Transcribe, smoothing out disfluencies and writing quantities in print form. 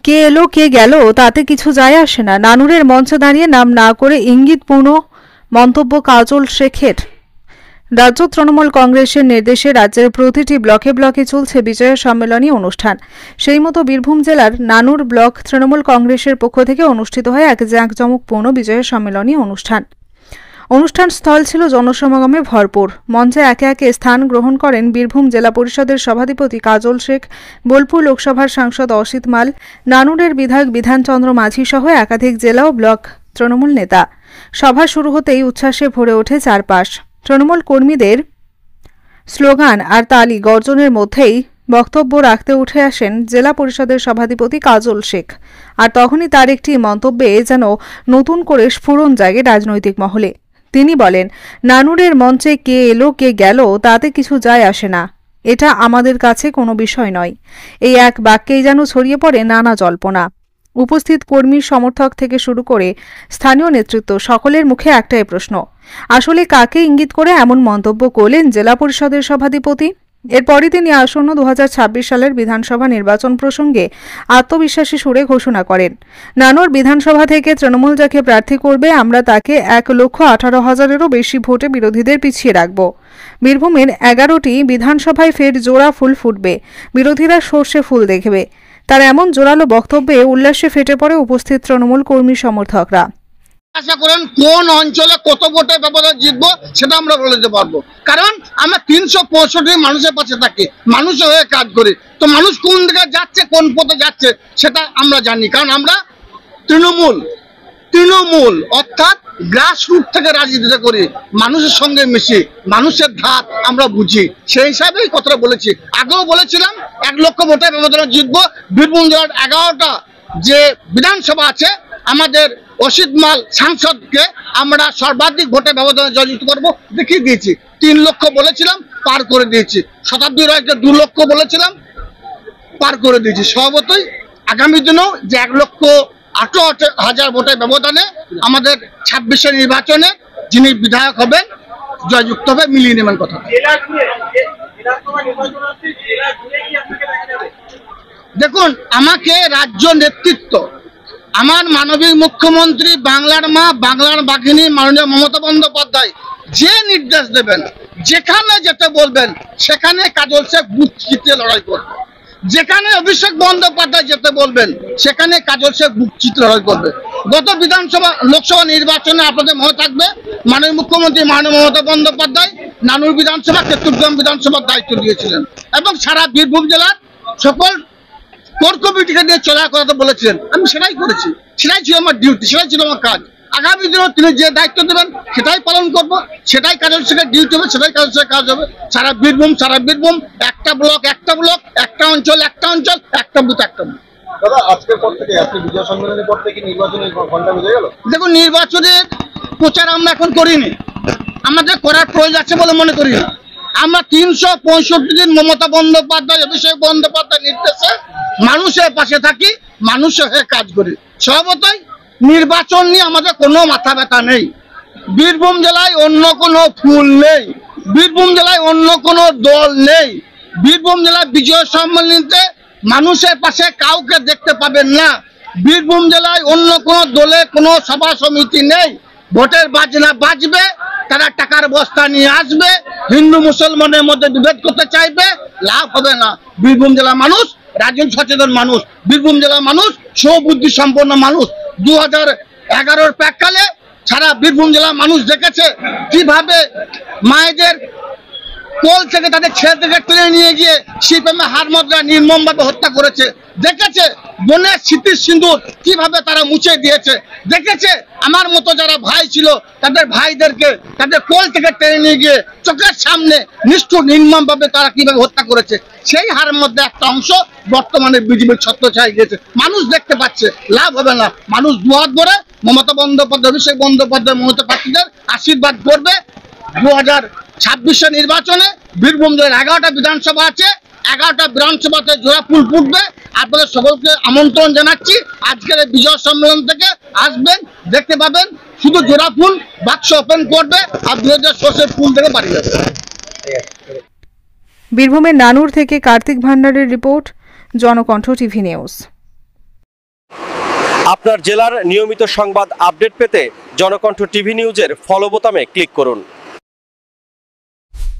কে এলো কে গেল তাতে কিছু যায় আসে না। নানুরের মঞ্চে দাঁড়িয়ে নাম না করে ইঙ্গিতপূর্ণ মন্তব্য কাজল শেখের। রাজ্য তৃণমূল কংগ্রেসের নির্দেশে রাজ্যের প্রতিটি ব্লকে ব্লকে চলছে বিজয়া সম্মেলনী অনুষ্ঠান। সেই মতো বীরভূম জেলার নানুর ব্লক তৃণমূল কংগ্রেসের পক্ষ থেকে অনুষ্ঠিত হয় এক জাঁকজমকপূর্ণ বিজয়া সম্মেলনী অনুষ্ঠান। অনুষ্ঠান স্থল ছিল জনসমাগমে ভরপুর। মঞ্চে একে একে স্থান গ্রহণ করেন বীরভূম জেলা পরিষদের সভাধিপতি কাজল শেখ, বোলপুর লোকসভার সাংসদ অসিত মাল, নানুরের বিধায়ক বিধানচন্দ্র মাঝি সহ একাধিক জেলা ও ব্লক তৃণমূল নেতা। সভা শুরু হতেই উচ্ছ্বাসে ভরে ওঠে চারপাশ। তৃণমূল কর্মীদের স্লোগান আর তালি গর্জনের মধ্যেই বক্তব্য রাখতে উঠে আসেন জেলা পরিষদের সভাধিপতি কাজল শেখ। আর তখনই তার একটি মন্তব্যে যেন নতুন করে স্ফুরণ জাগে রাজনৈতিক মহলে। তিনি বলেন, নানুরের মঞ্চে কে এলো কে গেল তাতে কিছু যায় আসে না, এটা আমাদের কাছে কোনো বিষয় নয়। এই এক বাক্যেই যেন ছড়িয়ে পড়ে নানা জল্পনা। উপস্থিত কর্মী সমর্থক থেকে শুরু করে স্থানীয় নেতৃত্ব সকলের মুখে একটাই প্রশ্ন, আসলে কাকে ইঙ্গিত করে এমন মন্তব্য করলেন জেলা পরিষদের সভাধিপতি? এরপরই তিনি আসন্ন 2026 সালের বিধানসভা নির্বাচন প্রসঙ্গে আত্মবিশ্বাসী সুরে ঘোষণা করেন, নানুর বিধানসভা থেকে তৃণমূল যাকে প্রার্থী করবে আমরা তাকে 1,18,000-এরও বেশি ভোটে বিরোধীদের পিছিয়ে রাখব। বীরভূমের 11টি বিধানসভায় ফের জোড়া ফুল ফুটবে, বিরোধীরা সর্ষে ফুল দেখবে। তার এমন জোরালো বক্তব্যে উল্লাসে ফেটে পড়ে উপস্থিত তৃণমূল কর্মী সমর্থকরা। আশা করেন কোন অঞ্চলে কত ভোটে ব্যবধান জিতবো সেটা আমরা বলে দিতে পারবো, কারণ আমরা 365 মানুষের পাশে থাকি, মানুষের হয়ে কাজ করি। তো মানুষ কোন দিকে যাচ্ছে কোন পথে যাচ্ছে সেটা আমরা জানি, কারণ আমরা তৃণমূল অর্থাৎ গ্রাসরুট থেকে রাজনীতিটা করি, মানুষের সঙ্গে মিশি, মানুষের ধাত আমরা বুঝি। সেই হিসাবেই কথাটা বলেছি। আগেও বলেছিলাম 1 লক্ষ ভোটে ব্যবধানে জিতবো। বীরভূম জেলার 11টা যে বিধানসভা আছে আমাদের অসিত মাল সাংসদকে আমরা সর্বাধিক ভোটে ব্যবধানে জয়যুক্ত করবো, দেখিয়ে দিয়েছি। 3 লক্ষ বলেছিলাম, পার করে দিয়েছি। শতাব্দী রায়কে 2 লক্ষ বলেছিলাম, পার করে দিয়েছি। স্বভাবতই আগামী দিনেও যে 1,18,000 ভোটের ব্যবধানে আমাদের 26 নির্বাচনে যিনি বিধায়ক হবেন জয়যুক্ত হবে, মিলিয়ে নেবেন কথা। দেখুন, আমাকে রাজ্য নেতৃত্ব, আমার মানবিক মুখ্যমন্ত্রী, বাংলার মা, বাংলার বাঘিনী মাননীয় মমতা বন্দ্যোপাধ্যায় যে নির্দেশ দেবেন, যেখানে যেতে বলবেন সেখানে কাজল শেখ বুক চিতিয়ে লড়াই করবে। যেখানে অভিষেক বন্দ্যোপাধ্যায় যেতে বলবেন সেখানে কাজল শেখ বুক চিতিয়ে লড়াই করবে। গত লোকসভা নির্বাচনে আপনাদের মনে থাকবে মাননীয় মুখ্যমন্ত্রী মাননীয় মমতা বন্দ্যোপাধ্যায় নানুর বিধানসভা, চট্টগ্রাম বিধানসভার দায়িত্ব দিয়েছিলেন এবং সারা বীরভূম জেলার সকল কোর কমিটিকে নিয়ে চলার কথা বলেছিলেন। আমি সেটাই করেছি, সেটাই ছিল আমার ডিউটি, সেটাই ছিল আমার কাজ। আগামী দিনেও তিনি যে দায়িত্ব দেবেন সেটাই পালন করবো, সেটাই কাজল শেখের ডিউটি হবে, সেটাই কাজল শেখের কাজ হবে। সারা বীরভূম একটা ব্লক, একটা অঞ্চল, একটা বুথ, একটা বুথ। দাদা, আজকের পর থেকে, আজকে বিজয় সম্মেলনের পর থেকে নির্বাচনের ঘন্টা বেজে গেল। দেখুন, নির্বাচনের প্রচার আমরা এখন করিনি, আমাদের করার প্রয়োজন আছে বলে মনে করি না। আমরা 365 দিন মমতা বন্দ্যোপাধ্যায়, অভিষেক বন্দ্যোপাধ্যায় নির্দেশে মানুষের পাশে থাকি, মানুষের হয়ে কাজ করি। স্বভাবতই নির্বাচন নিয়ে আমাদের কোনো মাথা ব্যথা নেই। বীরভূম জেলায় অন্য কোনো ফুল নেই, বীরভূম জেলায় অন্য কোনো দল নেই। বীরভূম জেলায় বিজয় সম্মেলনীতে মানুষের পাশে কাউকে দেখতে পাবেন না। বীরভূম জেলায় অন্য কোনো দলে কোনো সভা সমিতি নেই। ভোটের বাজনা বাজবে, তারা টাকার বস্তা নিয়ে আসবে, হিন্দু মুসলমানের মধ্যে বিভেদ করতে চাইবে, লাভ হবে না। বীরভূম জেলার মানুষ রাজনৈতিক সচেতন মানুষ, বীরভূম জেলার মানুষ সুবুদ্ধি সম্পন্ন মানুষ। 2011-র প্রাককালে সারা বীরভূম জেলার মানুষ দেখেছে কিভাবে মায়েদের কোল থেকে তাদের ছেলেদেরকে টেনে নিয়ে গিয়ে সিপিএমের হারমদরা নির্মমভাবে হত্যা করেছে, দেখেছে বোনের স্মৃতির সিঁদুর কিভাবে তারা মুছে দিয়েছে, দেখেছে আমার মতো যারা ভাই ছিল তাদের ভাইদেরকে তাদের কোল থেকে টেনে নিয়ে গিয়ে চোখের সামনে নিষ্ঠুর নির্মমভাবে তারা কিভাবে হত্যা করেছে। সেই হারের মধ্যে একটা অংশ বর্তমানে বিজেপির ছত্রছায়ায় গিয়েছে, মানুষ দেখতে পাচ্ছে, লাভ হবে না। মানুষ দুহাত ভরে মমতা বন্দ্যোপাধ্যায়, অভিষেক বন্দ্যোপাধ্যায়, মমতা প্রার্থীদের আশীর্বাদ করবে। 2026 নির্বাচনে বীরভূম জেলার 11টা বিধানসভা আছে, 11টা বিধানসভাতে জোড়া ফুল ফুটবে। আপনাদের সকলকে আমন্ত্রণ জানাচ্ছি, আজকের এই বিজয় সম্মেলন থেকে আসবেন, দেখতে পাবেন শুধু জোড়া ফুল, বাক্স ওপেন করবে আর বিরোধীদের সর্ষের ফুল থেকে বাড়ি যাবে। বীরভূমের নানুর থেকে কার্তিক ভান্ডারের রিপোর্ট, জনকণ্ঠ টিভি নিউজ। আপনার জেলার নিয়মিত সংবাদ আপডেট পেতে জনকণ্ঠ টিভি নিউজের ফলো বোতামে ক্লিক করুন।